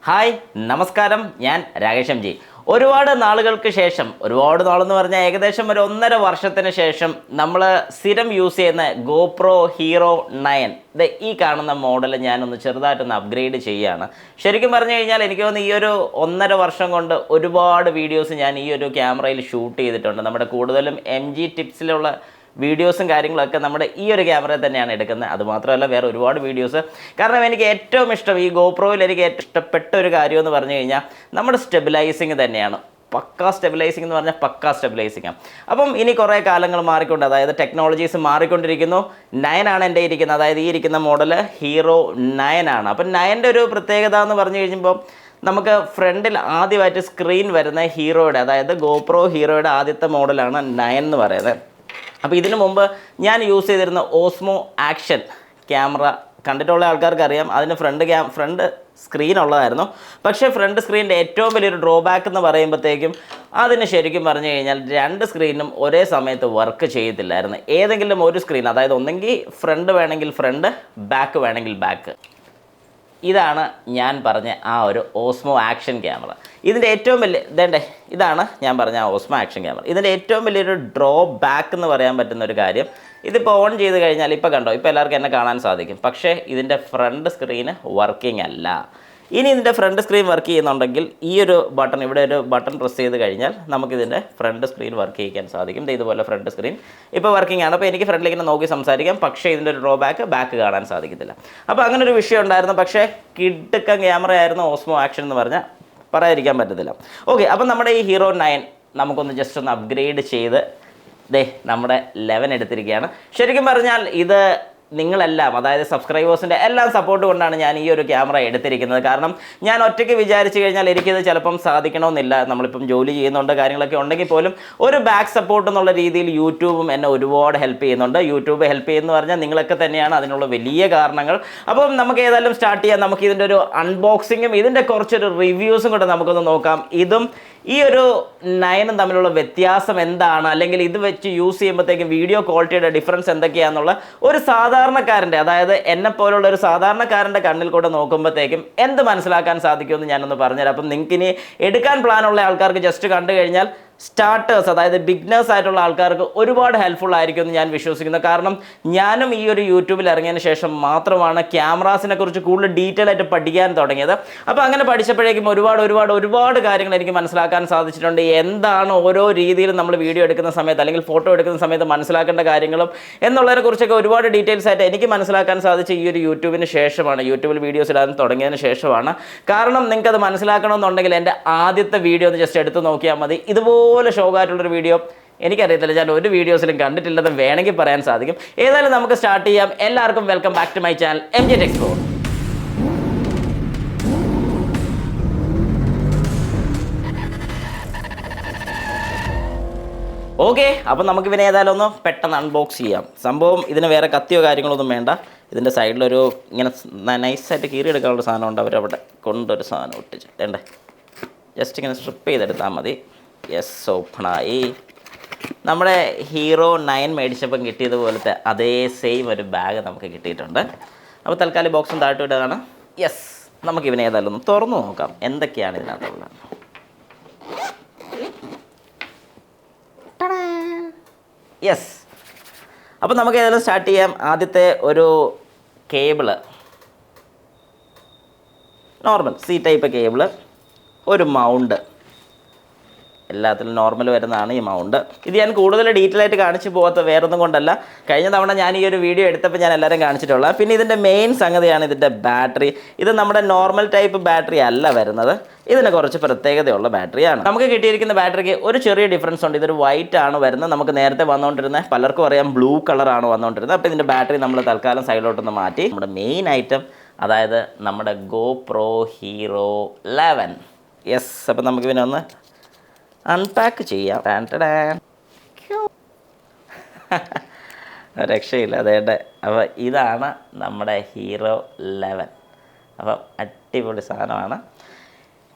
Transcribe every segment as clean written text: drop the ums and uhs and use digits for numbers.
Hi നമസ്കാരം, ഞാൻ രാകേഷം G. ഒരുപാട് നാളുകൾക്ക് ശേഷം, ഒരുപാട് നാളെന്ന് പറഞ്ഞാൽ ഏകദേശം ഒരു 1.5 വർഷത്തിന് ശേഷം നമ്മൾ സ്ഥിരം യൂസ് ചെയ്യുന്ന GoPro Hero11 ഈ കാണുന്ന മോഡൽ ഞാനൊന്ന് ചെറുതായിട്ടൊന്ന് അപ്ഗ്രേഡ് ചെയ്യുകയാണ്. ശരിക്കും പറഞ്ഞു കഴിഞ്ഞാൽ എനിക്ക് തോന്നുന്നു ഈ ഒരു 1.5 വർഷം കൊണ്ട് ഒരുപാട് വീഡിയോസ് ഞാൻ ഈ ഒരു ക്യാമറയിൽ ഷൂട്ട് ചെയ്തിട്ടുണ്ട്. നമ്മുടെ കൂടുതലും MG ടിപ്സിലുള്ള വീഡിയോസും കാര്യങ്ങളൊക്കെ നമ്മുടെ ഈ ഒരു ക്യാമറയിൽ തന്നെയാണ് എടുക്കുന്നത്. അതുമാത്രമല്ല വേറെ ഒരുപാട് വീഡിയോസ്. കാരണം എനിക്ക് ഏറ്റവും ഇഷ്ടം ഈ GoProയിൽ എനിക്ക് ഏറ്റവും ഇഷ്ടപ്പെട്ട ഒരു കാര്യം എന്ന് പറഞ്ഞു കഴിഞ്ഞാൽ നമ്മുടെ സ്റ്റെബിലൈസിങ് തന്നെയാണ്. പക്കാ സ്റ്റെബിലൈസിംഗ് എന്ന് പറഞ്ഞാൽ പക്കാ സ്റ്റെബിലൈസിംഗ്. അപ്പം ഇനി കുറേ കാലങ്ങൾ മാറിക്കൊണ്ട്, അതായത് ടെക്നോളജീസ് മാറിക്കൊണ്ടിരിക്കുന്നു. 9 ആണ് എൻ്റെ ഇരിക്കുന്നത്, അതായത് ഈ ഇരിക്കുന്ന മോഡൽ Hero11 ആണ്. അപ്പം 9ൻ്റെ ഒരു പ്രത്യേകത എന്ന് പറഞ്ഞു കഴിയുമ്പോൾ നമുക്ക് ഫ്രണ്ടിൽ ആദ്യമായിട്ട് സ്ക്രീൻ വരുന്ന ഹീറോയുടെ, അതായത് GoPro Heroയുടെ ആദ്യത്തെ മോഡലാണ് 9 എന്ന് പറയുന്നത്. അപ്പോൾ ഇതിനു മുമ്പ് ഞാൻ യൂസ് ചെയ്തിരുന്ന ഓസ്മോ ആക്ഷൻ ക്യാമറ കണ്ടിട്ടുള്ള ആൾക്കാർക്ക് അറിയാം. അതിന് ഫ്രണ്ട് സ്ക്രീൻ ഉള്ളതായിരുന്നു. പക്ഷേ ഫ്രണ്ട് സ്ക്രീനിൻ്റെ ഏറ്റവും വലിയൊരു ഡ്രോബാക്ക് എന്ന് പറയുമ്പോഴത്തേക്കും അതിന് ശരിക്കും പറഞ്ഞു കഴിഞ്ഞാൽ 2 സ്ക്രീനും ഒരേ സമയത്ത് വർക്ക് ചെയ്യത്തില്ലായിരുന്നു. ഏതെങ്കിലും ഒരു സ്ക്രീൻ, അതായത് ഒന്നെങ്കിൽ ഫ്രണ്ട് വേണമെങ്കിൽ ഫ്രണ്ട്, ബാക്ക് വേണമെങ്കിൽ ബാക്ക്. ഇതാണ് ഞാൻ പറഞ്ഞ ആ ഒരു ഓസ്മോ ആക്ഷൻ ക്യാമറ. ഇതിൻ്റെ ഏറ്റവും വലിയ ഇതാണ് ഞാൻ പറഞ്ഞ ആ ഓസ്മോ ആക്ഷൻ ക്യാമറ. ഇതിൻ്റെ ഏറ്റവും വലിയൊരു ഡ്രോ ബാക്ക് എന്ന് പറയാൻ പറ്റുന്ന ഒരു കാര്യം, ഇതിപ്പോൾ ഓൺ ചെയ്ത് കഴിഞ്ഞാൽ ഇപ്പോൾ കണ്ടോ, ഇപ്പോൾ എല്ലാവർക്കും എന്നെ കാണാൻ സാധിക്കും. പക്ഷേ ഇതിൻ്റെ ഫ്രണ്ട് സ്ക്രീന് വർക്കിംഗ് അല്ല. ഇനി ഇതിൻ്റെ ഫ്രണ്ട് സ്ക്രീൻ വർക്ക് ചെയ്യുന്നുണ്ടെങ്കിൽ ഈ ഒരു ബട്ടൺ, ഇവിടെ ഒരു ബട്ടൺ പ്രസ് ചെയ്ത് കഴിഞ്ഞാൽ നമുക്കിതിൻ്റെ ഫ്രണ്ട് സ്ക്രീൻ വർക്ക് ചെയ്യിക്കാൻ സാധിക്കും. ഇതുപോലെ ഫ്രണ്ട് സ്ക്രീൻ ഇപ്പോൾ വർക്കിംഗ് ആണ്. അപ്പോൾ എനിക്ക് ഫ്രണ്ടിലേക്ക് ഇങ്ങനെ നോക്കി സംസാരിക്കാം. പക്ഷേ ഇതിൻ്റെ ഒരു ഡ്രോ ബാക്ക് കാണാൻ സാധിക്കത്തില്ല. അപ്പോൾ അങ്ങനെ ഒരു വിഷയം ഉണ്ടായിരുന്നു. പക്ഷേ കിടുക്കൻ ക്യാമറ ആയിരുന്നു ഓസ്മോ ആക്ഷൻ എന്ന് പറഞ്ഞാൽ പറയാതിരിക്കാൻ പറ്റത്തില്ല. ഓക്കെ, അപ്പം നമ്മുടെ ഈ Hero11 നമുക്കൊന്ന് ജസ്റ്റ് ഒന്ന് അപ്ഗ്രേഡ് ചെയ്ത് നമ്മുടെ 11 എടുത്തിരിക്കുകയാണ്. ശരിക്കും പറഞ്ഞാൽ ഇത് നിങ്ങളെല്ലാം, അതായത് സബ്സ്ക്രൈബേഴ്സിൻ്റെ എല്ലാം സപ്പോർട്ട് കൊണ്ടാണ് ഞാൻ ഈ ഒരു ക്യാമറ എടുത്തിരിക്കുന്നത്. കാരണം ഞാൻ ഒറ്റയ്ക്ക് വിചാരിച്ചു കഴിഞ്ഞാൽ എനിക്കിത് ചിലപ്പം സാധിക്കണമെന്നില്ല. നമ്മളിപ്പം ജോലി ചെയ്യുന്നുണ്ട്, കാര്യങ്ങളൊക്കെ ഉണ്ടെങ്കിൽ പോലും ഒരു ബാക്ക് സപ്പോർട്ട് എന്നുള്ള രീതിയിൽ യൂട്യൂബും എന്നെ ഒരുപാട് ഹെൽപ്പ് ചെയ്യുന്നുണ്ട്. യൂട്യൂബ് ഹെൽപ്പ് ചെയ്യുമെന്ന് പറഞ്ഞാൽ നിങ്ങളൊക്കെ തന്നെയാണ് അതിനുള്ള വലിയ കാരണങ്ങൾ. അപ്പം നമുക്ക് ഏതായാലും സ്റ്റാർട്ട് ചെയ്യാം. നമുക്ക് ഇതിൻ്റെ ഒരു അൺബോക്സിങ്ങും ഇതിൻ്റെ കുറച്ചൊരു റിവ്യൂസും കൂടെ നമുക്കൊന്ന് നോക്കാം. ഇതും ഈ ഒരു 9 തമ്മിലുള്ള വ്യത്യാസം എന്താണ്, അല്ലെങ്കിൽ ഇത് വെച്ച് യൂസ് ചെയ്യുമ്പോഴത്തേക്കും വീഡിയോ ക്വാളിറ്റിയുടെ ഡിഫറൻസ് എന്തൊക്കെയാണെന്നുള്ള ഒരു സാധാരണക്കാരൻ്റെ, അതായത് എന്നെപ്പോലുള്ള ഒരു സാധാരണക്കാരൻ്റെ കണ്ണിൽ കൂടെ നോക്കുമ്പോഴത്തേക്കും എന്ത് മനസ്സിലാക്കാൻ സാധിക്കുമെന്ന് ഞാനൊന്ന് പറഞ്ഞുതരാം. അപ്പം നിങ്ങൾക്ക് ഇനി എടുക്കാൻ പ്ലാനുള്ള ആൾക്കാർക്ക് ജസ്റ്റ് കണ്ടു കഴിഞ്ഞാൽ സ്റ്റാർട്ടേഴ്സ്, അതായത് ബിഗ്നേഴ്സ് ആയിട്ടുള്ള ആൾക്കാർക്ക് ഒരുപാട് ഹെൽപ്ഫുൾ ആയിരിക്കും എന്ന് ഞാൻ വിശ്വസിക്കുന്നു. കാരണം ഞാനും ഈ ഒരു യൂട്യൂബിൽ ഇറങ്ങിയതിന് ശേഷം മാത്രമാണ് ക്യാമറാസിനെ കുറിച്ച് കൂടുതൽ ഡീറ്റെയിൽ ആയിട്ട് പഠിക്കാൻ തുടങ്ങിയത്. അപ്പോൾ അങ്ങനെ പഠിച്ചപ്പോഴേക്കും ഒരുപാട് കാര്യങ്ങൾ എനിക്ക് മനസ്സിലാക്കാൻ സാധിച്ചിട്ടുണ്ട്. എന്താണ് ഓരോ രീതിയിലും നമ്മൾ വീഡിയോ എടുക്കുന്ന സമയത്ത് അല്ലെങ്കിൽ ഫോട്ടോ എടുക്കുന്ന സമയത്ത് മനസ്സിലാക്കേണ്ട കാര്യങ്ങളും എന്നുള്ളതിനെ കുറിച്ചൊക്കെ ഒരുപാട് ഡീറ്റെയിൽസ് ആയിട്ട് എനിക്ക് മനസ്സിലാക്കാൻ സാധിച്ച ഈ ഒരു യൂട്യൂബിന് ശേഷമാണ്, യൂട്യൂബിൽ വീഡിയോസ് ഇടാൻ തുടങ്ങിയതിന് ശേഷമാണ്. കാരണം നിങ്ങൾക്കത് മനസ്സിലാക്കണമെന്നുണ്ടെങ്കിൽ എൻ്റെ ആദ്യത്തെ വീഡിയോ ഒന്ന് ജസ്റ്റ് എടുത്ത് നോക്കിയാൽ മതി. ഇതുപോലെ ഷോക്കായിട്ടുള്ളൊരു വീഡിയോ എനിക്കറിയത്തില്ല, ഞാൻ ഒരു വീഡിയോസിലും കണ്ടിട്ടില്ലെന്ന് വേണമെങ്കിൽ പറയാൻ സാധിക്കും. ഏതായാലും നമുക്ക് സ്റ്റാർട്ട് ചെയ്യാം. എല്ലാവർക്കും welcome back to my channel MG Explore. Okay, അപ്പം നമുക്ക് പിന്നെ ഏതായാലും ഒന്ന് പെട്ടെന്ന് അൺബോക്സ് ചെയ്യാം. സംഭവം ഇതിന് വേറെ കത്തിയോ കാര്യങ്ങളൊന്നും വേണ്ട. ഇതിൻ്റെ സൈഡിലൊരു ഇങ്ങനെ നൈസായിട്ട് കീറിയെടുക്കാനുള്ള സാധനമുണ്ട്. അവരവിടെ കൊണ്ടൊരു സാധനം ഒട്ടിച്ചിട്ടേ ജസ്റ്റ് ഇങ്ങനെ സ്ട്രിപ്പ് ചെയ്തെടുത്താൽ മതി. യെസ്, ഓപ്പണായി. നമ്മുടെ Hero11 മേടിച്ചപ്പം കിട്ടിയതുപോലത്തെ അതേ സെയിം ഒരു ബാഗ് നമുക്ക് കിട്ടിയിട്ടുണ്ട്. അപ്പോൾ തൽക്കാലം ബോക്സും താഴ്ത്തു ഇട്ടതാണ്. യെസ്, നമുക്കിവനെ ഏതായാലും ഒന്ന് തുറന്നു നോക്കാം എന്തൊക്കെയാണ് ഇതിനകത്തുള്ളത്. യെസ്, അപ്പോൾ നമുക്ക് ഏതായാലും സ്റ്റാർട്ട് ചെയ്യാം. ആദ്യത്തെ ഒരു cable, normal C type cable, ഒരു മൗണ്ട്, എല്ലാത്തിലും നോർമൽ വരുന്നതാണ് ഈ മൗണ്ട്. ഇത് ഞാൻ കൂടുതൽ ഡീറ്റെയിൽ ആയിട്ട് കാണിച്ചു പോകാത്ത വേറൊന്നും കൊണ്ടല്ല, കഴിഞ്ഞ തവണ ഞാൻ ഈ ഒരു വീഡിയോ എടുത്തപ്പോൾ ഞാൻ എല്ലാവരും കാണിച്ചിട്ടുള്ളത്. പിന്നെ ഇതിൻ്റെ മെയിൻ സംഗതിയാണ് ഇതിൻ്റെ ബാറ്ററി. ഇത് നമ്മുടെ നോർമൽ ടൈപ്പ് ബാറ്ററി അല്ല വരുന്നത്, ഇതിന് കുറച്ച് പ്രത്യേകതയുള്ള ബാറ്ററിയാണ്. നമുക്ക് കിട്ടിയിരിക്കുന്ന ബാറ്ററിക്ക് ഒരു ചെറിയ ഡിഫറൻസ് ഉണ്ട്. ഇതൊരു വൈറ്റ് ആണ് വരുന്നത്. നമുക്ക് നേരത്തെ വന്നുകൊണ്ടിരുന്നത് പലർക്കും അറിയാം ബ്ലൂ കളറാണ് വന്നുകൊണ്ടിരുന്നത്. അപ്പോൾ ഇതിൻ്റെ ബാറ്ററി നമ്മൾ തൽക്കാലം സൈഡിലോട്ടൊന്ന് മാറ്റി നമ്മുടെ മെയിൻ ഐറ്റം, അതായത് നമ്മുടെ GoPro Hero11. യെസ്, അപ്പോൾ നമുക്ക് പിന്നെ ഒന്ന് അൺപാക്ക് ചെയ്യാം. രക്ഷയില്ല, അതേടെ. അപ്പോൾ ഇതാണ് നമ്മുടെ Hero11. അപ്പം അടിപൊളി സാധനമാണ്.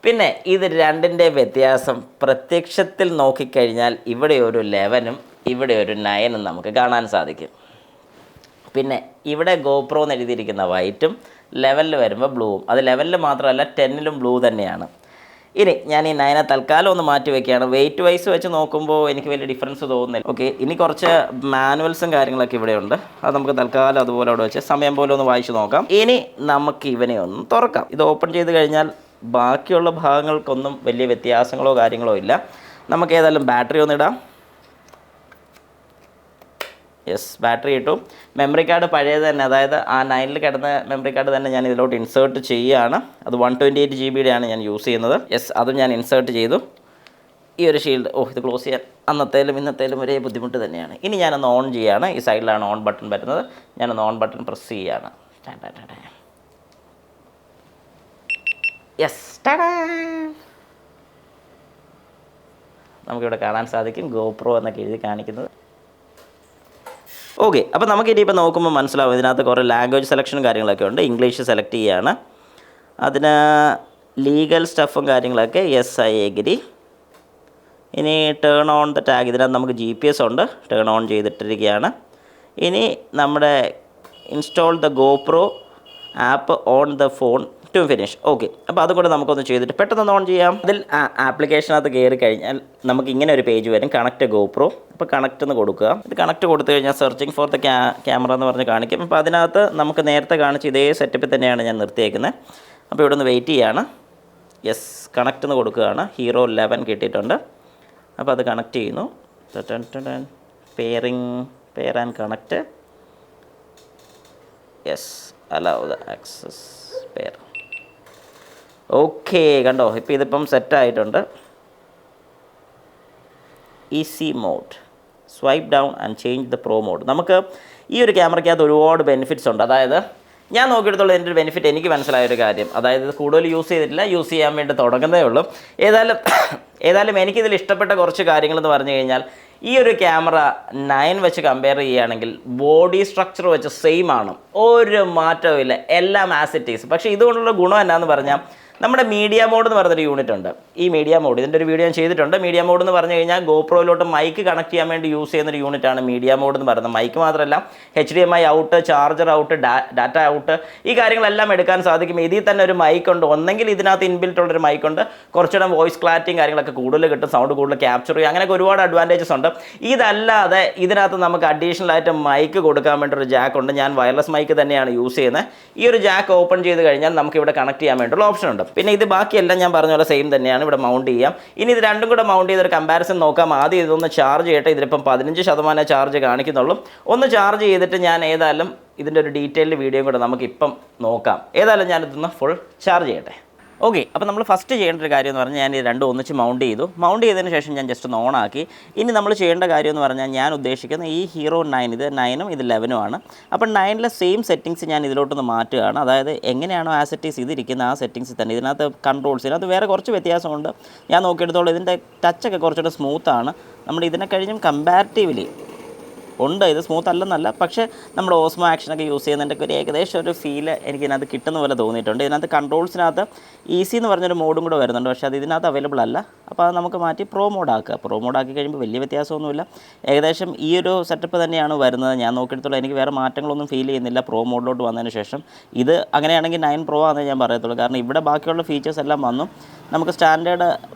പിന്നെ ഇത് രണ്ടിൻ്റെ വ്യത്യാസം പ്രത്യക്ഷത്തിൽ നോക്കിക്കഴിഞ്ഞാൽ ഇവിടെ ഒരു 11ഉം ഇവിടെ ഒരു 9ഉം നമുക്ക് കാണാൻ സാധിക്കും. പിന്നെ ഇവിടെ GoPro എന്ന് എഴുതിയിരിക്കുന്ന വൈറ്റും ലെവലിൽ വരുമ്പോൾ ബ്ലൂവും, അത് ലെവലിൽ മാത്രമല്ല 10ലും ബ്ലൂ തന്നെയാണ്. ഇനി ഞാൻ ഈ 9 തൽക്കാലം ഒന്ന് മാറ്റി വയ്ക്കുകയാണ്. വെയിറ്റ് വൈസ് വെച്ച് നോക്കുമ്പോൾ എനിക്ക് വലിയ ഡിഫറൻസ് തോന്നുന്നില്ല. ഓക്കെ, ഇനി കുറച്ച് മാനുവൽസും കാര്യങ്ങളൊക്കെ ഇവിടെയുണ്ട്. അത് നമുക്ക് തൽക്കാലം അതുപോലെ അവിടെ വെച്ച് സമയം പോലെ ഒന്ന് വായിച്ച് നോക്കാം. ഇനി നമുക്ക് ഇവനെ ഒന്ന് തുറക്കാം. ഇത് ഓപ്പൺ ചെയ്ത് കഴിഞ്ഞാൽ ബാക്കിയുള്ള ഭാഗങ്ങൾക്കൊന്നും വലിയ വ്യത്യാസങ്ങളോ കാര്യങ്ങളോ ഇല്ല. നമുക്ക് ഏതായാലും ബാറ്ററി ഒന്ന് ഇടാം. യെസ്, ബാറ്ററി ഇട്ടു. മെമ്മറി കാർഡ് പഴയത് തന്നെ, അതായത് ആ 9ൽ കിടന്ന മെമ്മറി കാർഡ് തന്നെ ഞാൻ ഇതിലോട്ട് ഇൻസേർട്ട് ചെയ്യുകയാണ്. അത് 128 GB ഞാൻ യൂസ് ചെയ്യുന്നത്. യെസ്, അതും ഞാൻ ഇൻസേർട്ട് ചെയ്തു. ഈ ഒരു ഷീൽഡ്, ഇത് ക്ലോസ് ചെയ്യാൻ അന്നത്തേലും ഇന്നത്തേലും ഒരേ ബുദ്ധിമുട്ട് തന്നെയാണ്. ഇനി ഞാനൊന്ന് ഓൺ ചെയ്യുകയാണ്. ഈ സൈഡിലാണ് ഓൺ ബട്ടൺ വരുന്നത്. ഞാനൊന്ന് ഓൺ ബട്ടൺ പ്രസ് ചെയ്യുകയാണ്. യെസ്, നമുക്കിവിടെ കാണാൻ സാധിക്കും GoPro എന്നൊക്കെ എഴുതി കാണിക്കുന്നത്. ഓക്കെ, അപ്പോൾ നമുക്കിനിയിപ്പോൾ നോക്കുമ്പോൾ മനസ്സിലാവും ഇതിനകത്ത് കുറേ ലാംഗ്വേജ് സെലക്ഷനും കാര്യങ്ങളൊക്കെ ഉണ്ട്. ഇംഗ്ലീഷ് സെലക്ട് ചെയ്യുകയാണ്. അതിന് ലീഗൽ സ്റ്റഫും കാര്യങ്ങളൊക്കെ യെസ് ഐ എഗ്രി. ഇനി ടേൺ ഓൺ ദ ടാഗ്, ഇതിനകത്ത് നമുക്ക് GPS ഉണ്ട്, ടേൺ ഓൺ ചെയ്തിട്ടിരിക്കുകയാണ്. ഇനി നമ്മുടെ install the GoPro app on the phone to finish. Okay, അപ്പോൾ അതുകൂടെ നമുക്കൊന്ന് ചെയ്തിട്ട് പെട്ടെന്ന് ഓൺ ചെയ്യാം. അതിൽ ആപ്ലിക്കേഷനകത്ത് കയറി കഴിഞ്ഞാൽ നമുക്ക് ഇങ്ങനെ ഒരു പേജ് വരും, കണക്റ്റ് GoPro. അപ്പോൾ കണക്റ്റ് എന്ന് കൊടുക്കുക. ഇത് കണക്റ്റ് കൊടുത്തു കഴിഞ്ഞാൽ സെർച്ചിങ് ഫോർ ദ ക്യാമറ എന്ന് പറഞ്ഞ് കാണിക്കും. അപ്പോൾ അതിനകത്ത് നമുക്ക് നേരത്തെ കാണിച്ച ഇതേ സെറ്റപ്പിൽ തന്നെയാണ് ഞാൻ നിർത്തിയേക്കുന്നത്. അപ്പോൾ ഇവിടെ ഒന്ന് വെയിറ്റ് ചെയ്യാണ്. യെസ്, കണക്റ്റ് എന്ന് കൊടുക്കുകയാണ്. Hero11 കിട്ടിയിട്ടുണ്ട്. അപ്പോൾ അത് കണക്ട് ചെയ്യുന്നു. Pair and connect. Yes, allow the access pair. Okay, കണ്ടോ, ഇപ്പോൾ ഇതിപ്പം സെറ്റായിട്ടുണ്ട്. Easy mode, swipe down and change the pro mode. നമുക്ക് ഈ ഒരു ക്യാമറയ്ക്കകത്ത് ഒരുപാട് ബെനിഫിറ്റ്സ് ഉണ്ട്. അതായത് ഞാൻ നോക്കിയെടുത്തോളം എൻ്റെ ഒരു ബെനിഫിറ്റ് എനിക്ക് മനസ്സിലായൊരു കാര്യം, അതായത് ഇത് കൂടുതൽ യൂസ് ചെയ്തിട്ടില്ല, യൂസ് ചെയ്യാൻ വേണ്ടി തുടങ്ങുന്നതേ ഉള്ളൂ. ഏതായാലും എനിക്കിതിൽ ഇഷ്ടപ്പെട്ട കുറച്ച് കാര്യങ്ങളെന്ന് പറഞ്ഞു കഴിഞ്ഞാൽ, ഈ ഒരു ക്യാമറ 9 വെച്ച് കമ്പയർ ചെയ്യുകയാണെങ്കിൽ ബോഡി സ്ട്രക്ചർ വെച്ച് സെയിം ആണ്, ഒരു മാറ്റവും ഇല്ല, എല്ലാം ആസ് ഇറ്റ് ഈസ്. പക്ഷേ ഇതുകൊണ്ടുള്ള ഗുണം എന്നാന്ന് പറഞ്ഞാൽ നമ്മുടെ മീഡിയ മോഡ് എന്ന് പറഞ്ഞൊരു യൂണിറ്റ് ഉണ്ട്. ഈ മീഡിയ മോഡ്, ഇതിൻ്റെ ഒരു വീഡിയോ ഞാൻ ചെയ്തിട്ടുണ്ട്. മീഡിയ മോഡ് എന്ന് പറഞ്ഞു കഴിഞ്ഞാൽ GoProയിലോട്ട് മൈക്ക് കണക്ട് ചെയ്യാൻ വേണ്ടി യൂസ് ചെയ്യുന്നൊരു യൂണിറ്റാണ് മീഡിയ മോഡ് എന്ന് പറയുന്നത്. മൈക്ക് മാത്രമല്ല, HDMI out, charger out, data out, ഈ കാര്യങ്ങളെല്ലാം എടുക്കാൻ സാധിക്കും. ഇതിൽ തന്നെ ഒരു മൈക്ക് ഉണ്ട്, ഒന്നെങ്കിൽ ഇതിനകത്ത് ഇൻബിൽറ്റ് ഉള്ളൊരു മൈക്ക് ഉണ്ട്, കുറച്ചുകൂടെ വോയിസ് ക്ലാരിറ്റിയും കാര്യങ്ങളൊക്കെ കൂടുതൽ കിട്ടും, സൗണ്ട് കൂടുതൽ ക്യാപ്ചർ ചെയ്യും, അങ്ങനെയൊക്കെ ഒരുപാട് അഡ്വാൻറ്റേജസ് ഉണ്ട്. ഇതല്ലാതെ ഇതിനകത്ത് നമുക്ക് അഡീഷണൽ ആയിട്ട് മൈക്ക് കൊടുക്കാൻ വേണ്ടി ഒരു ജാക്ക് ഉണ്ട്. ഞാൻ വയർലെസ് മൈക്ക് തന്നെയാണ് യൂസ് ചെയ്യുന്നത്. ഈ ഒരു ജാക്ക് ഓപ്പൺ ചെയ്ത് കഴിഞ്ഞാൽ നമുക്ക് ഇവിടെ കണക്ട് ചെയ്യാൻ വേണ്ടിയുള്ള ഓപ്ഷൻ ഉണ്ട്. പിന്നെ ഇത് ബാക്കിയെല്ലാം ഞാൻ പറഞ്ഞ പോലെ സെയിം തന്നെയാണ്, ഇവിടെ മൗണ്ട് ചെയ്യാം. ഇനി ഇത് രണ്ടും കൂടെ മൗണ്ട് ചെയ്തൊരു കമ്പാരിസൺ നോക്കാം. ആദ്യം ഇതൊന്ന് ചാർജ് ചെയ്യട്ടെ. ഇതിലിപ്പം 15% ചാർജ് കാണിക്കുന്നുള്ളൂ. ഒന്ന് ചാർജ് ചെയ്തിട്ട് ഞാൻ ഏതായാലും ഇതിൻ്റെ ഒരു ഡീറ്റെയിൽഡ് വീഡിയോ കൂടെ നമുക്കിപ്പം നോക്കാം. ഏതായാലും ഞാനിതൊന്ന് ഫുൾ ചാർജ് ചെയ്യട്ടെ. ഓക്കെ, അപ്പോൾ നമ്മൾ ഫസ്റ്റ് ചെയ്യേണ്ട ഒരു കാര്യം എന്ന് പറഞ്ഞാൽ, ഞാൻ ഈ രണ്ടും ഒന്നിച്ച് മൗണ്ട് ചെയ്തതിന് ശേഷം ഞാൻ ജസ്റ്റ് ഒന്ന് ഓണാക്കി. ഇനി നമ്മൾ ചെയ്യേണ്ട കാര്യം എന്ന് പറഞ്ഞാൽ, ഞാൻ ഉദ്ദേശിക്കുന്ന ഈ Hero9, ഇത് 9ഉം ഇത് 11ഉം ആണ്. അപ്പോൾ 9ലെ സെയിം സെറ്റിങ്സ് ഞാൻ ഇതിലോട്ടൊന്ന് മാറ്റുകയാണ്. അതായത് എങ്ങനെയാണോ ആസെറ്റീസ് ഇതിരിക്കുന്ന ആ സെറ്റിങ്സ് തന്നെ ഇതിനകത്ത് കൺട്രോൾസ്, ഇതിനകത്ത് വേറെ കുറച്ച് വ്യത്യാസമുണ്ട്. ഞാൻ നോക്കിയെടുത്തോളം ഇതിൻ്റെ ടച്ചൊക്കെ കുറച്ചുകൂടെ സ്മൂത്താണ്. നമ്മുടെ ഇതിനെ കഴിഞ്ഞും കമ്പാരിറ്റീവ്ലി ഉണ്ട്. ഇത് സ്മൂത്ത് അല്ലെന്നല്ല, പക്ഷേ നമ്മുടെ ഓസ്മോ ആക്ഷനൊക്കെ യൂസ് ചെയ്യുന്നതിൻ്റെ ഒരു ഏകദേശം ഒരു ഫീല് എനിക്ക് ഇതിനകത്ത് കിട്ടുന്ന പോലെ തോന്നിയിട്ടുണ്ട്. ഇതിനകത്ത് കൺട്രോൾസിനകത്ത് ഈസി എന്ന് പറഞ്ഞൊരു മോഡും കൂടെ വരുന്നുണ്ട്, പക്ഷേ അത് ഇതിനകത്ത് അവൈലബിൾ അല്ല. അപ്പോൾ അത് നമുക്ക് മാറ്റി പ്രോ മോഡാക്കുക. പ്രോ മോഡാക്കി കഴിയുമ്പോൾ വലിയ വ്യത്യാസമൊന്നുമില്ല, ഏകദേശം ഈ ഒരു സെറ്റപ്പ് തന്നെയാണ് വരുന്നത്. ഞാൻ നോക്കിയെടുത്തോളം എനിക്ക് വേറെ മാറ്റങ്ങളൊന്നും ഫീൽ ചെയ്യുന്നില്ല പ്രോ മോഡിലോട്ട് വന്നതിന് ശേഷം. ഇത് അങ്ങനെയാണെങ്കിൽ 9 Pro ആണെന്ന് ഞാൻ പറയത്തുള്ളൂ, കാരണം ഇവിടെ ബാക്കിയുള്ള ഫീച്ചേഴ്സ് എല്ലാം വന്നു. നമുക്ക് സ്റ്റാൻഡേർഡ്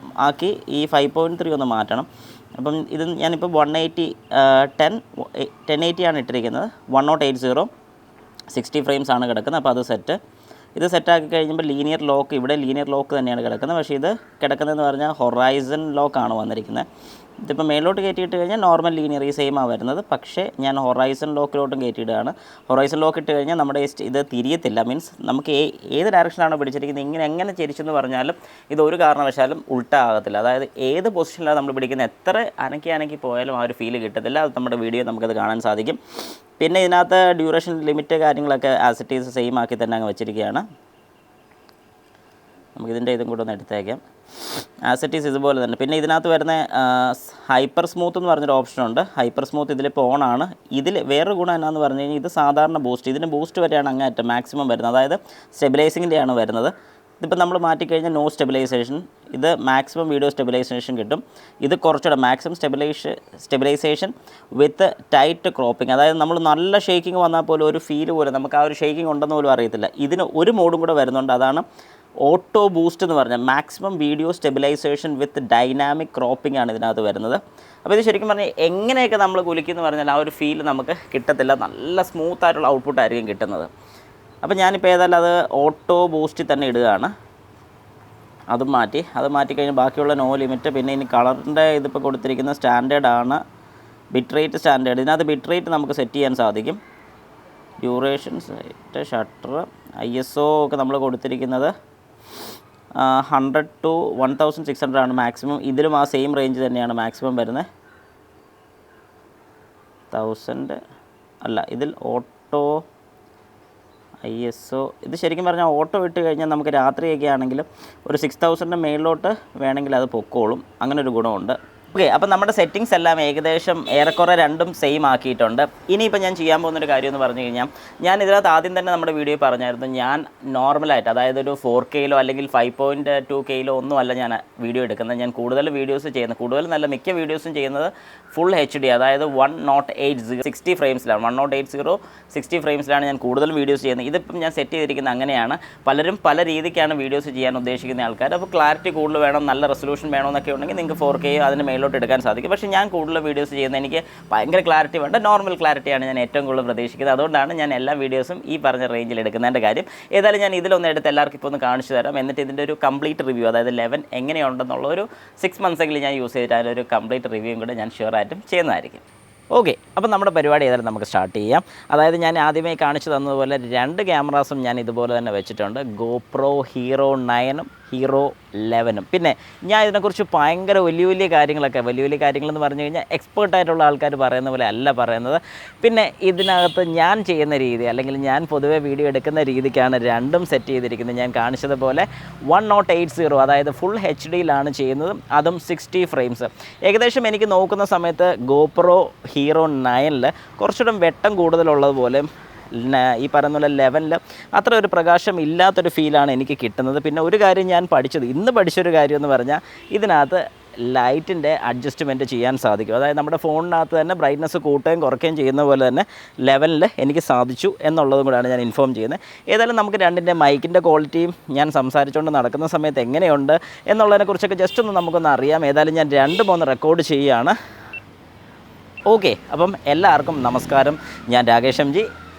ആക്കി ഈ 5.3 ഒന്ന് മാറ്റണം. അപ്പം ഇത് ഞാനിപ്പോൾ 1080 ആണ് ഇട്ടിരിക്കുന്നത്. 1080 60 ഫ്രെയിംസ് ആണ് കിടക്കുന്നത്. അപ്പോൾ അത് സെറ്റ്. ഇത് സെറ്റാക്കി കഴിയുമ്പോൾ ലീനിയർ ലോക്ക്, ഇവിടെ ലീനിയർ ലോക്ക് തന്നെയാണ് കിടക്കുന്നത്. പക്ഷേ ഇത് കിടക്കുന്നതെന്ന് പറഞ്ഞാൽ ഹൊറൈസൺ ലോക്കാണ് വന്നിരിക്കുന്നത്. ഇതിപ്പോൾ മേലോട്ട് കയറ്റിയിട്ട് കഴിഞ്ഞാൽ നോർമൽ ലീനിയർ ഈ സെയിമാണ് വരുന്നത്. പക്ഷേ ഞാൻ ഹൊറൈസൺ ലോക്കിലോട്ടും കയറ്റിയിടുകയാണ്. ഹൊറൈസൺ ലോക്ക് ഇട്ട് കഴിഞ്ഞാൽ നമ്മുടെ ഇത് തിരിയത്തില്ല, മീൻസ് നമുക്ക് ഏത് ഡയറക്ഷനാണോ പിടിച്ചിരിക്കുന്നത്, എങ്ങനെ തിരിച്ചെന്ന് പറഞ്ഞാലും ഇത് ഒരു കാരണവശാലും ഉൾട്ടാകത്തില്ല. അതായത് ഏത് പൊസിഷനിലാണ് നമ്മൾ പിടിക്കുന്നത്, എത്ര അനക്കി പോയാലും ആ ഒരു ഫീല് കിട്ടത്തില്ല. അത് നമ്മുടെ വീഡിയോ നമുക്കത് കാണാൻ സാധിക്കും. പിന്നെ ഇതിനകത്ത് ഡ്യൂറേഷൻ ലിമിറ്റ് കാര്യങ്ങളൊക്കെ ആസ് ഇറ്റ് ഈസ് സെയിം ആക്കി തന്നെ അങ്ങ് വെച്ചിരിക്കുകയാണ്. നമുക്കിതിൻ്റെ ഇതും കൂടെ ഒന്ന് എടുത്തേക്കാം. ആസ് ഇറ്റ് ഈസ് ഇതുപോലെ തന്നെ. പിന്നെ ഇതിനകത്ത് വരുന്ന ഹൈപ്പർ സ്മൂത്ത് എന്ന് പറഞ്ഞൊരു ഓപ്ഷനുണ്ട്. ഹൈപ്പർ സ്മൂത്ത് ഇതിലിപ്പോൾ ഓണാണ്. ഇതിൽ വേറൊരു ഗുണം എന്നാന്ന് പറഞ്ഞു കഴിഞ്ഞാൽ, ഇത് സാധാരണ ബൂസ്റ്റ്, ഇതിന് ബൂസ്റ്റ് വരെയാണ് അങ്ങേറ്റം മാക്സിമം വരുന്നത്. അതായത് സ്റ്റെബിലൈസിങ്ങിൻ്റെയാണ് വരുന്നത്. ഇതിപ്പോൾ നമ്മൾ മാറ്റിക്കഴിഞ്ഞാൽ നോ സ്റ്റെബിലൈസേഷൻ, ഇത് മാക്സിമം വീഡിയോ സ്റ്റെബിലൈസേഷൻ കിട്ടും. ഇത് കുറച്ചുകൂടെ മാക്സിമം സ്റ്റെബിലൈസേഷൻ വിത്ത് ടൈറ്റ് ക്രോപ്പിംഗ്. അതായത് നമ്മൾ നല്ല ഷേക്കിംഗ് വന്നാൽ പോലും ഒരു ഫീൽ പോലും നമുക്ക് ആ ഒരു ഷേക്കിംഗ് ഉണ്ടെന്ന് പോലും അറിയത്തില്ല. ഇതിന് ഒരു മോഡും കൂടെ വരുന്നുണ്ട്, അതാണ് ഓട്ടോ ബൂസ്റ്റ് എന്ന് പറഞ്ഞാൽ മാക്സിമം വീഡിയോ സ്റ്റെബിലൈസേഷൻ വിത്ത് ഡൈനാമിക് ക്രോപ്പിംഗ് ആണ് ഇതിനകത്ത് വരുന്നത്. അപ്പോൾ ഇത് ശരിക്കും പറഞ്ഞാൽ എങ്ങനെയൊക്കെ നമ്മൾ കുലിക്കുമെന്ന് പറഞ്ഞാൽ ആ ഒരു ഫീൽ നമുക്ക് കിട്ടത്തില്ല, നല്ല സ്മൂത്തായിട്ടുള്ള ഔട്ട്പുട്ടായിരിക്കും കിട്ടുന്നത്. അപ്പോൾ ഞാനിപ്പോൾ ഏതായാലും അത് ഓട്ടോ ബൂസ്റ്റിൽ തന്നെ ഇടുകയാണ്. അത് മാറ്റിക്കഴിഞ്ഞാൽ ബാക്കിയുള്ള നോ ലിമിറ്റ്. പിന്നെ ഇനി കളറിൻ്റെ ഇതിപ്പോൾ കൊടുത്തിരിക്കുന്ന സ്റ്റാൻഡേർഡാണ്, ബിറ്റ് റേറ്റ് സ്റ്റാൻഡേർഡ്. ഇതിനകത്ത് ബിറ്റ് റേറ്റ് നമുക്ക് സെറ്റ് ചെയ്യാൻ സാധിക്കും. ഡ്യൂറേഷൻ സെറ്റ്, ഷട്ടർ, ISO ഒക്കെ നമ്മൾ കൊടുത്തിരിക്കുന്നത് 100 to 1600 ആണ് മാക്സിമം. ഇതിലും ആ സെയിം റേഞ്ച് തന്നെയാണ് മാക്സിമം വരുന്നത്. 1000 അല്ല, ഇതിൽ ഓട്ടോ ISO ഇത് ശരിക്കും പറഞ്ഞാൽ ഓട്ടോ ഇട്ട് കഴിഞ്ഞാൽ നമുക്ക് രാത്രിയൊക്കെ ആണെങ്കിലും ഒരു 6000 മേളിലോട്ട് വേണമെങ്കിൽ അത് പൊക്കോളും, അങ്ങനെ ഒരു ഗുണമുണ്ട്. ഓക്കെ, അപ്പോൾ നമ്മുടെ സെറ്റിങ്സ് എല്ലാം ഏകദേശം ഏറെക്കുറെ രണ്ടും സെയിം ആക്കിയിട്ടുണ്ട്. ഇനിയിപ്പോൾ ഞാൻ ചെയ്യാൻ പോകുന്നൊരു കാര്യം എന്ന് പറഞ്ഞു കഴിഞ്ഞാൽ, ഞാൻ ഇതിനകത്ത് ആദ്യം തന്നെ നമ്മുടെ വീഡിയോ പറഞ്ഞായിരുന്നു, ഞാൻ നോർമലായിട്ട് അതായത് ഒരു 4Kയിലോ അല്ലെങ്കിൽ 5.2Kയിലോ ഒന്നുമല്ല ഞാൻ വീഡിയോ എടുക്കുന്നത്. ഞാൻ കൂടുതൽ വീഡിയോസ് ചെയ്യുന്നത്, കൂടുതൽ നല്ല മിക്ക വീഡിയോസും ചെയ്യുന്നത് ഫുൾ HD, അതായത് 1080 60 ഫ്രെയിംസിലാണ്. 1080 60 ഫ്രെയിംസിലാണ് ഞാൻ കൂടുതൽ വീഡിയോസ് ചെയ്യുന്നത്. ഇതിപ്പം ഞാൻ സെറ്റ് ചെയ്തിരിക്കുന്നത് അങ്ങനെയാണ്. പലരും പല രീതിക്കാണ് വീഡിയോസ് ചെയ്യാൻ ഉദ്ദേശിക്കുന്ന ആൾക്കാർ. അപ്പോൾ ക്ലാരിറ്റി കൂടുതൽ വേണം, നല്ല റെസൊല്യൂഷൻ വേണമെന്നൊക്കെ ഉണ്ടെങ്കിൽ നിങ്ങൾക്ക് 4K അതിന് മേലോട്ട് എടുക്കാൻ സാധിക്കും. പക്ഷേ ഞാൻ കൂടുതൽ വീഡിയോസ് ചെയ്യുന്നത് എനിക്ക് ഭയങ്കര ക്ലാരിറ്റി വേണ്ട, നോർമൽ ക്ലാരിറ്റിയാണ് ഞാൻ ഏറ്റവും കൂടുതൽ പ്രതീക്ഷിക്കുന്നത്. അതുകൊണ്ടാണ് ഞാൻ എല്ലാ വീഡിയോസും ഈ പറഞ്ഞ റേഞ്ചിൽ എടുക്കുന്നതിൻ്റെ കാര്യം. ഏതായാലും ഞാൻ ഇതിലൊന്ന് എടുത്ത് എല്ലാവർക്കും ഇപ്പോൾ ഒന്ന് കാണിച്ചു തരാം. എന്നിട്ട് ഇതിൻ്റെ ഒരു കംപ്ലീറ്റ് റിവ്യൂ, അതായത് 11 എങ്ങനെയുണ്ടെന്നുള്ള ഒരു 6 months എങ്കിലും ഞാൻ യൂസ് ചെയ്തിട്ട് അതിൻ്റെ ഒരു കംപ്ലീറ്റ് റിവ്യൂയും കൂടെ ഞാൻ ഷുവറായിട്ടും ചെയ്യുന്നതായിരിക്കും. ഓക്കെ, അപ്പോൾ നമ്മുടെ പരിപാടി ഏതായാലും നമുക്ക് സ്റ്റാർട്ട് ചെയ്യാം. അതായത് ഞാൻ ആദ്യമേ കാണിച്ചു തന്നതുപോലെ 2 ക്യാമറാസും ഞാൻ ഇതുപോലെ തന്നെ വെച്ചിട്ടുണ്ട്, GoPro Hero 9 Hero11. പിന്നെ ഞാൻ ഇതിനെക്കുറിച്ച് ഭയങ്കര വലിയ കാര്യങ്ങളെന്ന് പറഞ്ഞു കഴിഞ്ഞാൽ എക്സ്പേർട്ടായിട്ടുള്ള ആൾക്കാർ പറയുന്ന പോലെ അല്ല പറയുന്നത്. പിന്നെ ഇതിനകത്ത് ഞാൻ ചെയ്യുന്ന രീതി, അല്ലെങ്കിൽ ഞാൻ പൊതുവെ വീഡിയോ എടുക്കുന്ന രീതിക്കാണ് രണ്ടും സെറ്റ് ചെയ്തിരിക്കുന്നത്. ഞാൻ കാണിച്ചതുപോലെ 1080, അതായത് ഫുൾ HDയിലാണ് ചെയ്യുന്നത്, അതും 60 ഫ്രെയിംസ്. ഏകദേശം എനിക്ക് നോക്കുന്ന സമയത്ത് GoPro Hero 9 കുറച്ചുകൂടെ വെട്ടം കൂടുതലുള്ളതുപോലെ ഈ പറയുന്ന പോലെ 11 അത്ര ഒരു പ്രകാശം ഇല്ലാത്തൊരു ഫീലാണ് എനിക്ക് കിട്ടുന്നത്. പിന്നെ ഒരു കാര്യം ഞാൻ ഇന്ന് പഠിച്ചൊരു കാര്യം എന്ന് പറഞ്ഞാൽ, ഇതിനകത്ത് ലൈറ്റിൻ്റെ അഡ്ജസ്റ്റ്മെൻറ്റ് ചെയ്യാൻ സാധിക്കും. അതായത് നമ്മുടെ ഫോണിനകത്ത് തന്നെ ബ്രൈറ്റ്നസ് കൂട്ടുകയും കുറയ്ക്കുകയും ചെയ്യുന്ന പോലെ തന്നെ 11 എനിക്ക് സാധിച്ചു എന്നുള്ളതും കൂടെയാണ് ഞാൻ ഇൻഫോം ചെയ്യുന്നത്. ഏതായാലും നമുക്ക് രണ്ടിൻ്റെ മൈക്കിൻ്റെ ക്വാളിറ്റിയും ഞാൻ സംസാരിച്ചുകൊണ്ട് നടക്കുന്ന സമയത്ത് എങ്ങനെയുണ്ട് എന്നുള്ളതിനെക്കുറിച്ചൊക്കെ ജസ്റ്റ് ഒന്ന് നമുക്കൊന്ന് അറിയാം. ഏതായാലും ഞാൻ 2 റെക്കോർഡ് ചെയ്യുകയാണ്. ഓക്കെ, അപ്പം എല്ലാവർക്കും നമസ്കാരം. ഞാൻ രാകേഷ്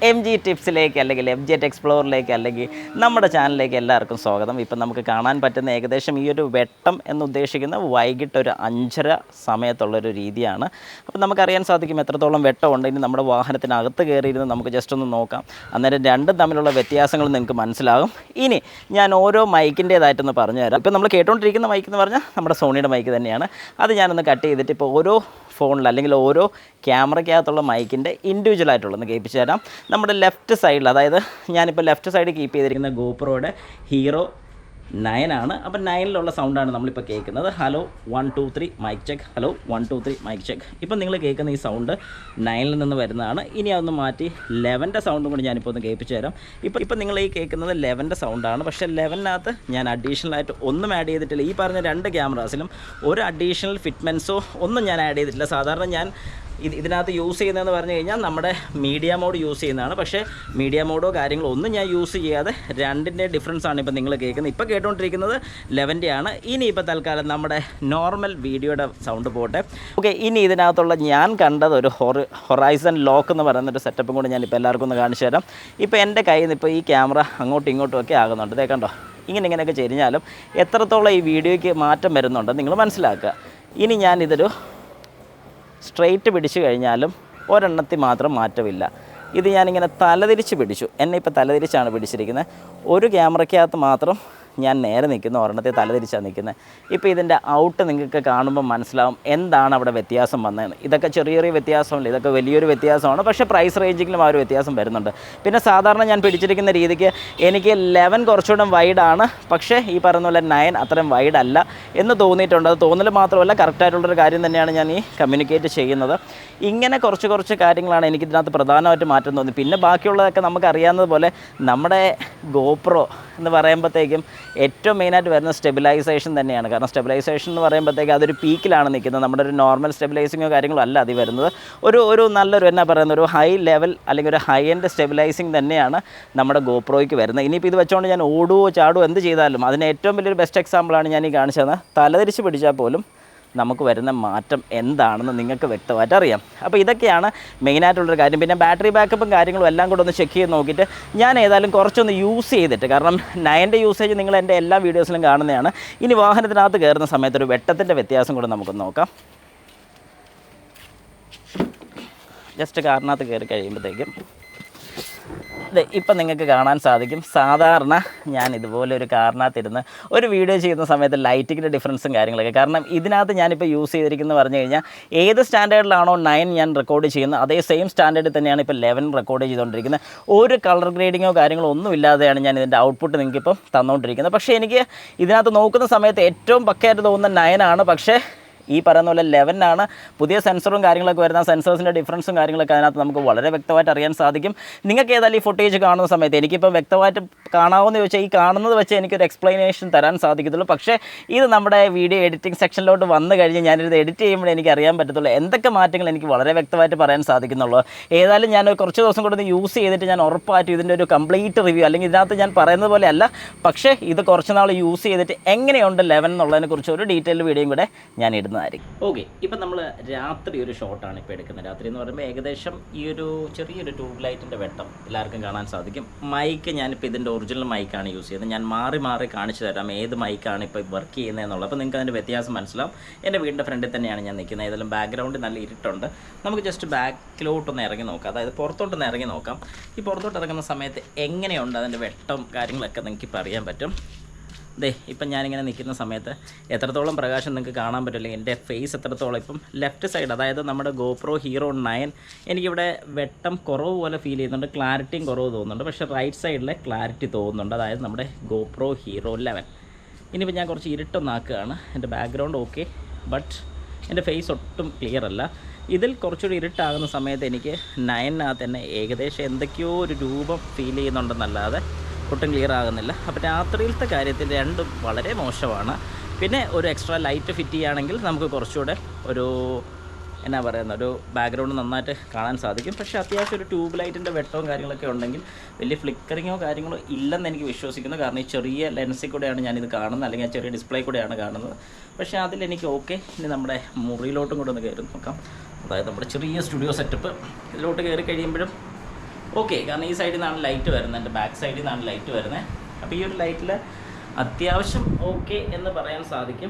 MG ടിപ്സിലേക്ക് അല്ലെങ്കിൽ MG എക്സ്പ്ലോറിലേക്ക് അല്ലെങ്കിൽ നമ്മുടെ ചാനലിലേക്ക് എല്ലാവർക്കും സ്വാഗതം. ഇപ്പം നമുക്ക് കാണാൻ പറ്റുന്ന ഏകദേശം ഈ ഒരു വെട്ടം എന്നുദ്ദേശിക്കുന്ന വൈകിട്ട് ഒരു 5:30 സമയത്തുള്ളൊരു രീതിയാണ്. അപ്പം നമുക്കറിയാൻ സാധിക്കും എത്രത്തോളം വെട്ടമുണ്ട്. ഇനി നമ്മുടെ വാഹനത്തിനകത്ത് കയറിയിരുന്ന് നമുക്ക് ജസ്റ്റ് ഒന്ന് നോക്കാം. അന്നേരം രണ്ടും തമ്മിലുള്ള വ്യത്യാസങ്ങൾ നിങ്ങൾക്ക് മനസ്സിലാകും. ഇനി ഞാൻ ഓരോ മൈക്കിൻ്റേതായിട്ടൊന്ന് പറഞ്ഞു തരാം. ഇപ്പം നമ്മൾ കേട്ടുകൊണ്ടിരിക്കുന്ന മൈക്ക് എന്ന് പറഞ്ഞാൽ നമ്മുടെ സോണിയുടെ മൈക്ക് തന്നെയാണ്. അത് ഞാനൊന്ന് കട്ട് ചെയ്തിട്ട് ഇപ്പോൾ ഓരോ ഫോണിൽ അല്ലെങ്കിൽ ഓരോ ക്യാമറയ്ക്കകത്തുള്ള മൈക്കിൻ്റെ ഇൻഡിവിജ്വലായിട്ടുള്ളതെന്ന് കേൾപ്പിച്ച് തരാം. നമ്മുടെ ലെഫ്റ്റ് സൈഡിൽ, അതായത് ഞാനിപ്പോൾ ലെഫ്റ്റ് സൈഡിൽ കീപ്പ് ചെയ്തിരിക്കുന്ന GoProയുടെ Hero 9 ആണ്. അപ്പം 9ലുള്ള സൗണ്ടാണ് നമ്മളിപ്പോൾ കേൾക്കുന്നത്. Hello 1 2 3 mic check, hello 1 2 3 mic check. ഇപ്പം നിങ്ങൾ കേൾക്കുന്ന ഈ സൗണ്ട് 9ൽ നിന്ന് വരുന്നതാണ്. ഇനി അതൊന്ന് മാറ്റി 11ൻ്റെ സൗണ്ടും കൂടി ഞാനിപ്പോൾ ഒന്ന് കേൾപ്പിച്ച് തരാം. ഇപ്പം നിങ്ങൾ ഈ കേൾക്കുന്നത് 11ൻ്റെ സൗണ്ടാണ്. പക്ഷേ 11നകത്ത് ഞാൻ അഡീഷണലായിട്ട് ഒന്നും ആഡ് ചെയ്തിട്ടില്ല. ഈ പറഞ്ഞ 2 ക്യാമറാസിലും ഒരു അഡീഷണൽ ഫിറ്റ്മെൻറ്റ്സോ ഒന്നും ഞാൻ ആഡ് ചെയ്തിട്ടില്ല. സാധാരണ ഞാൻ ഇതിനകത്ത് യൂസ് ചെയ്യുന്നതെന്ന് പറഞ്ഞു കഴിഞ്ഞാൽ നമ്മുടെ മീഡിയ മോഡ് യൂസ് ചെയ്യുന്നതാണ്. പക്ഷേ മീഡിയ മോഡോ കാര്യങ്ങളോ ഒന്നും ഞാൻ യൂസ് ചെയ്യാതെ രണ്ടിൻ്റെ ഡിഫറൻസാണ് ഇപ്പോൾ നിങ്ങൾ കേൾക്കുന്നത്. ഇപ്പോൾ കേട്ടുകൊണ്ടിരിക്കുന്നത് 11ൻ്റെ ആണ്. ഇനി ഇപ്പോൾ തൽക്കാലം നമ്മുടെ നോർമൽ വീഡിയോയുടെ സൗണ്ട് പോട്ടെ. ഓക്കെ, ഇനി ഇതിനകത്തുള്ള ഞാൻ കണ്ടത് ഒരു ഹൊറൈസൺ ലോക്ക് എന്ന് പറയുന്നൊരു സെറ്റപ്പും കൂടി ഞാൻ ഇപ്പോൾ എല്ലാവർക്കും ഒന്ന് കാണിച്ചു തരാം. ഇപ്പോൾ എൻ്റെ കയ്യിൽ നിന്ന് ഇപ്പോൾ ഈ ക്യാമറ അങ്ങോട്ടും ഇങ്ങോട്ടും ഒക്കെ ആകുന്നുണ്ട്. ഇതേ കണ്ടോ, ഇങ്ങനെയൊക്കെ ചെരിഞ്ഞാലും എത്രത്തോളം ഈ വീഡിയോയ്ക്ക് മാറ്റം വരുന്നുണ്ട് നിങ്ങൾ മനസ്സിലാക്കുക. ഇനി ഞാനിതൊരു സ്ട്രെയിറ്റ് പിടിച്ചു കഴിഞ്ഞാലും ഒരെണ്ണത്തിൽ മാത്രം മാറ്റമില്ല. ഇത് ഞാനിങ്ങനെ തലതിരിച്ച് പിടിച്ചു. എന്നെ ഇപ്പോൾ തലതിരിച്ചാണ് പിടിച്ചിരിക്കുന്നത്. ഒരു ക്യാമറയ്ക്കകത്ത് മാത്രം ഞാൻ നേരെ നിൽക്കുന്ന, ഒരെണ്ണത്തെ തലതിരിച്ചാണ് നിൽക്കുന്നത്. ഇപ്പോൾ ഇതിൻ്റെ ഔട്ട് നിങ്ങൾക്ക് കാണുമ്പോൾ മനസ്സിലാവും എന്താണ് അവിടെ വ്യത്യാസം വന്നതെന്ന്. ഇതൊക്കെ ചെറിയ വ്യത്യാസമല്ല, ഇതൊക്കെ വലിയൊരു വ്യത്യാസമാണ്. പക്ഷേ പ്രൈസ് റേഞ്ചിങ്ങിലും ആ ഒരു വ്യത്യാസം വരുന്നുണ്ട്. പിന്നെ സാധാരണ ഞാൻ പിടിച്ചിരിക്കുന്ന രീതിക്ക് എനിക്ക് 11 കുറച്ചുകൂടെ വൈഡാണ്, പക്ഷേ ഈ പറയുന്ന പോലെ 9 അത്രയും വൈഡല്ല എന്ന് തോന്നിയിട്ടുണ്ട്. അത് തോന്നൽ മാത്രമല്ല, കറക്റ്റായിട്ടുള്ളൊരു കാര്യം തന്നെയാണ് ഞാൻ ഈ കമ്മ്യൂണിക്കേറ്റ് ചെയ്യുന്നത്. ഇങ്ങനെ കുറച്ച് കാര്യങ്ങളാണ് എനിക്കിതിനകത്ത് പ്രധാനമായിട്ട് മാറ്റം തോന്നി. പിന്നെ ബാക്കിയുള്ളതൊക്കെ നമുക്കറിയാവുന്നത് പോലെ നമ്മുടെ GoPro എന്ന് പറയുമ്പോഴത്തേക്കും ഏറ്റവും മെയിനായിട്ട് വരുന്ന സ്റ്റെബിലൈസേഷൻ തന്നെയാണ്. കാരണം സ്റ്റെബിലൈസേഷൻ എന്ന് പറയുമ്പോഴത്തേക്ക് അതൊരു പീക്കിലാണ് നിൽക്കുന്നത്. നമ്മുടെ ഒരു നോർമൽ സ്റ്റെബിലൈസിങ്ങോ കാര്യങ്ങളോ അല്ല അതിൽ വരുന്നത്. ഒരു നല്ലൊരു എന്നാ പറയുന്നത് ഒരു ഹൈ ലെവൽ അല്ലെങ്കിൽ ഒരു ഹൈ എൻഡ് സ്റ്റെബിലൈസിങ് തന്നെയാണ് നമ്മുടെ ഗോപ്രോയ്ക്ക് വരുന്നത്. ഇനിയിപ്പോൾ ഇത് വെച്ചുകൊണ്ട് ഞാൻ ഓടുകയോ ചാടുകയോ എന്ത് ചെയ്താലും അതിന് ഏറ്റവും വലിയൊരു ബെസ്റ്റ് എക്സാമ്പിളാണ് ഞാൻ ഈ കാണിച്ചത്. തലതിരിച്ച് പിടിച്ചാൽ പോലും നമുക്ക് വരുന്ന മാറ്റം എന്താണെന്ന് നിങ്ങൾക്ക് വ്യക്തമായിട്ട് അറിയാം. അപ്പോൾ ഇതൊക്കെയാണ് മെയിനായിട്ടുള്ളൊരു കാര്യം. പിന്നെ ബാറ്ററി ബാക്കപ്പും കാര്യങ്ങളും എല്ലാം കൂടെ ഒന്ന് ചെക്ക് ചെയ്ത് നോക്കിയിട്ട് ഞാൻ ഏതായാലും കുറച്ചൊന്ന് യൂസ് ചെയ്തിട്ട്, കാരണം 9ൻ്റെ യൂസേജ് നിങ്ങൾ എൻ്റെ എല്ലാ വീഡിയോസിലും കാണുന്നതാണ്. ഇനി വാഹനത്തിനകത്ത് കയറുന്ന സമയത്ത് ഒരു വെട്ടത്തിൻ്റെ വ്യത്യാസം കൂടെ നമുക്കൊന്ന് നോക്കാം. ജസ്റ്റ് കാറിനകത്ത് കയറി കഴിയുമ്പോഴത്തേക്കും ഇപ്പം നിങ്ങൾക്ക് കാണാൻ സാധിക്കും. സാധാരണ ഞാൻ ഇതുപോലെ ഒരു കാറിനകത്തിരുന്ന് ഒരു വീഡിയോ ചെയ്യുന്ന സമയത്ത് ലൈറ്റിങ്ങിൻ്റെ ഡിഫറൻസും കാര്യങ്ങളൊക്കെ, കാരണം ഇതിനകത്ത് ഞാനിപ്പോൾ യൂസ് ചെയ്തിരിക്കുന്നത് പറഞ്ഞു കഴിഞ്ഞാൽ ഏത് സ്റ്റാൻഡേർഡിലാണോ 9 ഞാൻ റെക്കോർഡ് ചെയ്യുന്നത് അതേ സെയിം സ്റ്റാൻഡേർഡിൽ തന്നെയാണ് ഇപ്പോൾ 11 റെക്കോർഡ് ചെയ്തുകൊണ്ടിരിക്കുന്നത്. ഒരു കളർ ഗ്രേഡിങ്ങോ കാര്യങ്ങളോ ഒന്നും ഇല്ലാതെയാണ് ഞാൻ ഇതിൻ്റെ ഔട്ട്പുട്ട് നിങ്ങൾക്കിപ്പം തന്നുകൊണ്ടിരിക്കുന്നത്. പക്ഷേ എനിക്ക് ഇതിനകത്ത് നോക്കുന്ന സമയത്ത് ഏറ്റവും പക്കയായിട്ട് തോന്നുന്ന 9 ആണ്. പക്ഷേ ഈ പറയുന്ന പോലെ 11 ആണ്. പുതിയ സെൻസറും കാര്യങ്ങളൊക്കെ വരുന്ന സെൻസേഴ്സിൻ്റെ ഡിഫറൻസും കാര്യങ്ങളൊക്കെ അതിനകത്ത് നമുക്ക് വളരെ വ്യക്തമായിട്ട് അറിയാൻ സാധിക്കും. നിങ്ങൾക്ക് ഏതായാലും ഈ ഫുട്ടേജ് കാണുന്ന സമയത്ത് എനിക്കിപ്പോൾ വ്യക്തമായിട്ട് കാണാമെന്ന് ചോദിച്ചാൽ ഈ കാണുന്നത് വെച്ച് എനിക്കൊരു എക്സ്പ്ലനേഷൻ തരാൻ സാധിക്കത്തുള്ളൂ. പക്ഷേ ഇത് നമ്മുടെ വീഡിയോ എഡിറ്റിംഗ് സെക്ഷനിലോട്ട് വന്നു കഴിഞ്ഞ് ഞാനിത് എഡിറ്റ് ചെയ്യുമ്പോൾ എനിക്ക് അറിയാൻ പറ്റത്തുള്ളൂ എന്തൊക്കെ മാറ്റങ്ങൾ എനിക്ക് വളരെ വ്യക്തമായിട്ട് പറയാൻ സാധിക്കുന്നുള്ളൂ. ഏതായാലും ഞാൻ കുറച്ച് ദിവസം കൂടെ യൂസ് ചെയ്തിട്ട് ഞാൻ ഉറപ്പായിട്ടും ഇതിൻ്റെ ഒരു കംപ്ലീറ്റ് റിവ്യൂ, അല്ലെങ്കിൽ ഇതിനകത്ത് ഞാൻ പറയുന്നത് പോലെ അല്ല, പക്ഷേ ഇത് കുറച്ച് നാൾ യൂസ് ചെയ്തിട്ട് എങ്ങനെയുണ്ട് 11 എന്നുള്ളതിനെക്കുറിച്ച് ഒരു ഡീറ്റെയിൽ വീഡിയോയും കൂടെ ഞാൻ ഇടുന്നത്. ഓക്കെ, ഇപ്പം നമ്മൾ രാത്രി ഒരു ഷോട്ടാണ് ഇപ്പോൾ എടുക്കുന്നത്. രാത്രി എന്ന് പറയുമ്പോൾ ഏകദേശം ഈ ഒരു ചെറിയൊരു ട്യൂബ് ലൈറ്റിൻ്റെ വെട്ടം എല്ലാവർക്കും കാണാൻ സാധിക്കും. മൈക്ക് ഞാനിപ്പോൾ ഇതിൻ്റെ ഒറിജിനൽ മൈക്കാണ് യൂസ് ചെയ്യുന്നത്. ഞാൻ മാറി മാറി കാണിച്ചു തരാം ഏത് മൈക്കാണ് ഇപ്പോൾ വർക്ക് ചെയ്യുന്നത് എന്നുള്ളത്. അപ്പോൾ നിങ്ങൾക്ക് അതിൻ്റെ വ്യത്യാസം മനസ്സിലാവും. എൻ്റെ വീടിൻ്റെ ഫ്രണ്ടിൽ തന്നെയാണ് ഞാൻ നിൽക്കുന്നത്. ഏതായാലും ബാക്ക്ഗ്രൗണ്ട് നല്ല ഇരുട്ടുണ്ട്. നമുക്ക് ജസ്റ്റ് ബാക്കിലോട്ടൊന്ന് ഇറങ്ങി നോക്കാം, അതായത് പുറത്തോട്ടൊന്ന് ഇറങ്ങി നോക്കാം. ഈ പുറത്തോട്ട് ഇറങ്ങുന്ന സമയത്ത് എങ്ങനെയുണ്ട് അതിൻ്റെ വെട്ടം കാര്യങ്ങളൊക്കെ നിങ്ങൾക്ക് ഇപ്പോൾ അറിയാൻ പറ്റും. ഇപ്പം ഞാനിങ്ങനെ നിൽക്കുന്ന സമയത്ത് എത്രത്തോളം പ്രകാശം നിങ്ങൾക്ക് കാണാൻ പറ്റില്ല, എൻ്റെ ഫേസ് എത്രത്തോളം. ഇപ്പം ലെഫ്റ്റ് സൈഡ്, അതായത് നമ്മുടെ GoPro Hero 9 എനിക്കിവിടെ വെട്ടം കുറവ് പോലെ ഫീൽ ചെയ്യുന്നുണ്ട്, ക്ലാരിറ്റിയും കുറവ് തോന്നുന്നുണ്ട്. പക്ഷേ റൈറ്റ് സൈഡിലെ ക്ലാരിറ്റി തോന്നുന്നുണ്ട്, അതായത് നമ്മുടെ GoPro Hero 11. ഇനിയിപ്പോൾ ഞാൻ കുറച്ച് ഇരുട്ടൊന്നാക്കുകയാണ്. എൻ്റെ ബാക്ക്ഗ്രൗണ്ട് ഓക്കെ, ബട്ട് എൻ്റെ ഫേസ് ഒട്ടും ക്ലിയർ അല്ല. ഇതിൽ കുറച്ചുകൂടി ഇരുട്ടാകുന്ന സമയത്ത് എനിക്ക് 9-നകത്ത് തന്നെ ഏകദേശം എന്തൊക്കെയോ ഒരു രൂപം ഫീൽ ചെയ്യുന്നുണ്ടെന്നല്ലാതെ ഒട്ടും ക്ലിയർ ആകുന്നില്ല. അപ്പോൾ രാത്രിയിലത്തെ കാര്യത്തിൽ രണ്ടും വളരെ മോശമാണ്. പിന്നെ ഒരു എക്സ്ട്രാ ലൈറ്റ് ഫിറ്റ് ചെയ്യുകയാണെങ്കിൽ നമുക്ക് കുറച്ചുകൂടെ ഒരു എന്നാ പറയുന്ന ഒരു ബാക്ക്ഗ്രൗണ്ട് നന്നായിട്ട് കാണാൻ സാധിക്കും. പക്ഷേ അത്യാവശ്യം ഒരു ട്യൂബ് ലൈറ്റിൻ്റെ വെട്ടവും കാര്യങ്ങളൊക്കെ ഉണ്ടെങ്കിൽ വലിയ ഫ്ലിക്കറിങ്ങോ കാര്യങ്ങളോ ഇല്ലെന്ന് എനിക്ക് വിശ്വസിക്കുന്നു. കാരണം ഈ ചെറിയ ലെൻസിൽ കൂടെയാണ് ഞാനിത് കാണുന്നത്, അല്ലെങ്കിൽ ആ ചെറിയ ഡിസ്പ്ലേ കൂടെയാണ് കാണുന്നത്. പക്ഷേ അതിലെനിക്ക് ഓക്കെ. ഇനി നമ്മുടെ മുറിയിലോട്ടും കൂടെ ഒന്ന് കയറി നോക്കാം. അതായത് നമ്മുടെ ചെറിയ സ്റ്റുഡിയോ സെറ്റപ്പ് ഇതിലോട്ട് കയറി കഴിയുമ്പോഴും ഓക്കെ, കാരണം ഈ സൈഡിൽ നിന്നാണ് ലൈറ്റ് വരുന്നത്, എൻ്റെ ബാക്ക് സൈഡിൽ നിന്നാണ് ലൈറ്റ് വരുന്നത്. അപ്പോൾ ഈ ഒരു ലൈറ്റിൽ അത്യാവശ്യം ഓക്കെ എന്ന് പറയാൻ സാധിക്കും.